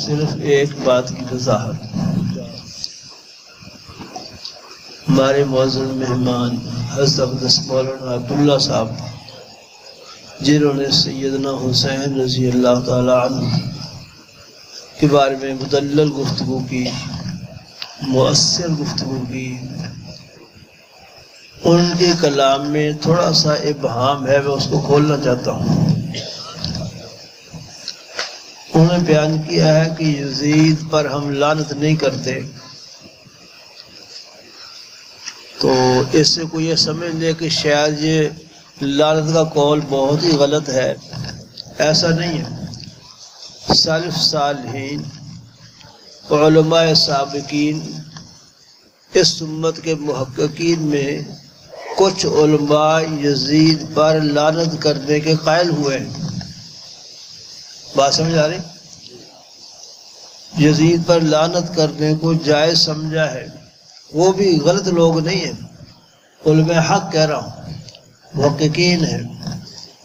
صرف ایک بات کی وضاحت۔ ہمارے معزز مہمان حضرت اقدس مولانا عبداللہ صاحب، جنہوں نے سیدنا حسین رضی اللہ تعالی عنہ کے بارے میں مدلل گفتگو کی، مؤثر گفتگو کی، ان کے کلام میں تھوڑا سا ابہام ہے، میں اس کو کھولنا چاہتا ہوں۔ انہوں نے بیان کیا ہے کہ یزید پر ہم لعنت نہیں کرتے، تو اس سے کوئی یہ سمجھ لے کہ شاید یہ لعنت کا قول بہت ہی غلط ہے۔ ایسا نہیں ہے۔ سلف صالحین، علماء سابقین، اس امت کے محققین میں کچھ علماء یزید پر لعنت کرنے کے قائل ہوئے ہیں۔ بات سمجھ آ رہی؟ یزید پر لعنت کرنے کو جائز سمجھا ہے، وہ بھی غلط لوگ نہیں ہیں، علماء حق کہہ رہا ہوں، محققین ہیں،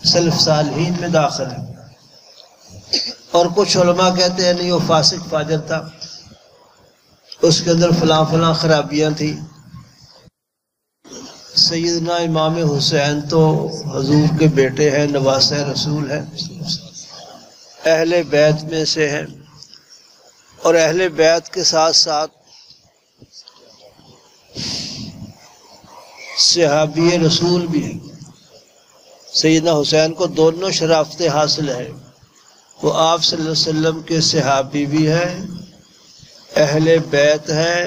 سلف صالحین میں داخل ہیں۔ اور کچھ علماء کہتے ہیں نہیں، وہ فاسق فاجر تھا، اس کے اندر فلاں فلاں خرابیاں تھیں۔ سیدنا امام حسین تو حضور کے بیٹے ہیں، نواسہ رسول ہیں، اہل بیت میں سے ہیں، اور اہل بیت کے ساتھ ساتھ صحابی رسول بھی ہیں۔ سیدنا حسین کو دونوں شرافتیں حاصل ہیں، وہ آپ صلی اللہ علیہ وسلم کے صحابی بھی ہیں، اہل بیت ہیں،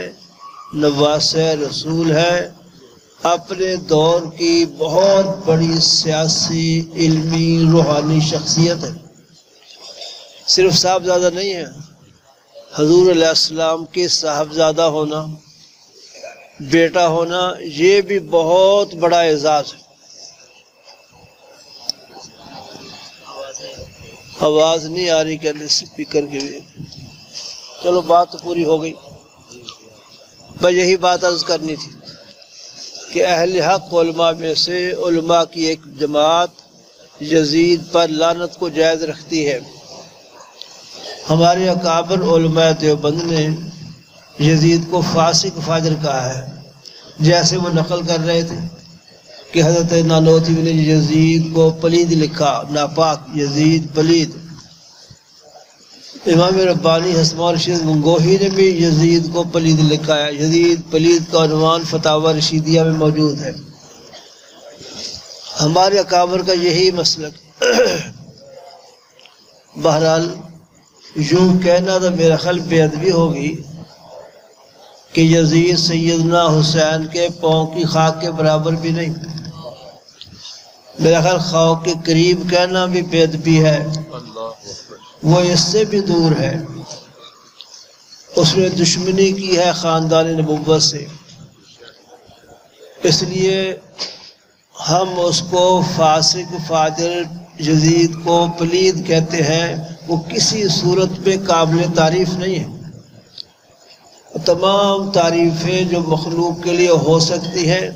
نواسہ رسول ہیں، اپنے دور کی بہت بڑی سیاسی، علمی، روحانی شخصیت ہے۔ صرف صاحبزادہ نہیں ہے، حضور علیہ السلام کے صاحبزادہ ہونا، بیٹا ہونا، یہ بھی بہت بڑا اعزاز ہے۔ آواز نہیں آ رہی کہنے اسپیکر کے لیے، چلو بات تو پوری ہو گئی۔ بس یہی بات عرض کرنی تھی کہ اہل حق علماء میں سے علماء کی ایک جماعت یزید پر لعنت کو جائز رکھتی ہے۔ ہمارے اکابر علماء دیوبند نے یزید کو فاسق فاجر کہا ہے، جیسے وہ نقل کر رہے تھے کہ حضرت نانوتوی نے یزید کو پلید لکھا، ناپاک، یزید پلید۔ امام ربانی حسن رشید گنگوہی نے بھی یزید کو پلید لکھا ہے، یزید پلید کا عنوان فتاوی رشیدیہ میں موجود ہے۔ ہمارے اکابر کا یہی مسلک۔ بہرحال یوں کہنا تو میرا خیال بے ادبی ہوگی کہ یزید سیدنا حسین کے پاؤں کی خاک کے برابر بھی نہیں، میرا خیال خاک کے قریب کہنا بھی بے ادبی ہے، وہ اس سے بھی دور ہے۔ اس نے دشمنی کی ہے خاندان نبوت سے، اس لیے ہم اس کو فاسق فاجر، یزید کو پلید کہتے ہیں، وہ کسی صورت میں قابل تعریف نہیں ہے۔ تمام تعریفیں جو مخلوق کے لیے ہو سکتی ہیں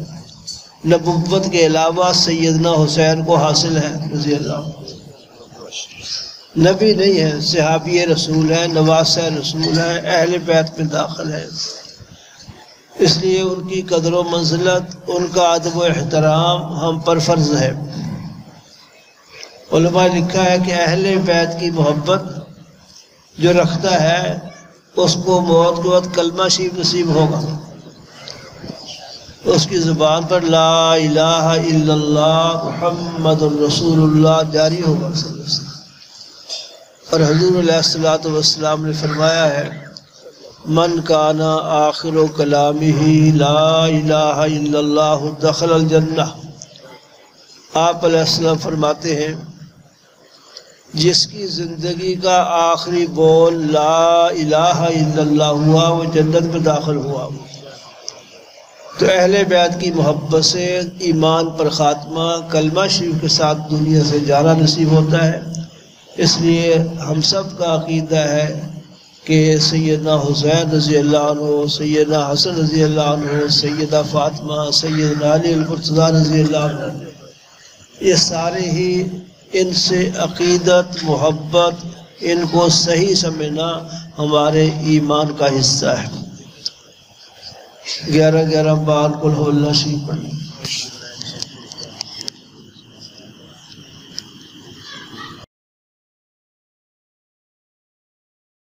نبوت کے علاوہ سیدنا حسین کو حاصل ہے رضی اللہ عنہ۔ نبی نہیں ہے، صحابی رسول ہے، نواسہ رسول ہے، اہل بیت میں داخل ہے، اس لیے ان کی قدر و منزلت، ان کا ادب و احترام ہم پر فرض ہے۔ علماء نے لکھا ہے کہ اہل بیت کی محبت جو رکھتا ہے اس کو موت کے وقت کلمہ شریف نصیب ہوگا، اس کی زبان پر لا الہ الا اللہ محمد الرسول اللہ جاری ہوگا صلی اللہ علیہ وسلم۔ اور حضور علیہ السلام نے فرمایا ہے من کان آخر کلامہ لا الہ الا اللہ دخل الجنہ۔ آپ علیہ السلام فرماتے ہیں جس کی زندگی کا آخری بول لا الہ الا اللہ ہوا وہ جنت میں داخل ہوا۔ تو اہل بیت کی محبت سے ایمان پر خاتمہ، کلمہ شریف کے ساتھ دنیا سے جانا نصیب ہوتا ہے۔ اس لیے ہم سب کا عقیدہ ہے کہ سیدنا حسین رضی اللہ عنہ، سیدنا حسن رضی اللہ عنہ، سیدہ فاطمہ، سیدنا علی المرتضیٰ رضی اللہ عنہ، یہ سارے ہی ان سے عقیدت، محبت، ان کو صحیح سمجھنا ہمارے ایمان کا حصہ ہے۔ 11 بار قل هو اللہ شریف پڑھیں۔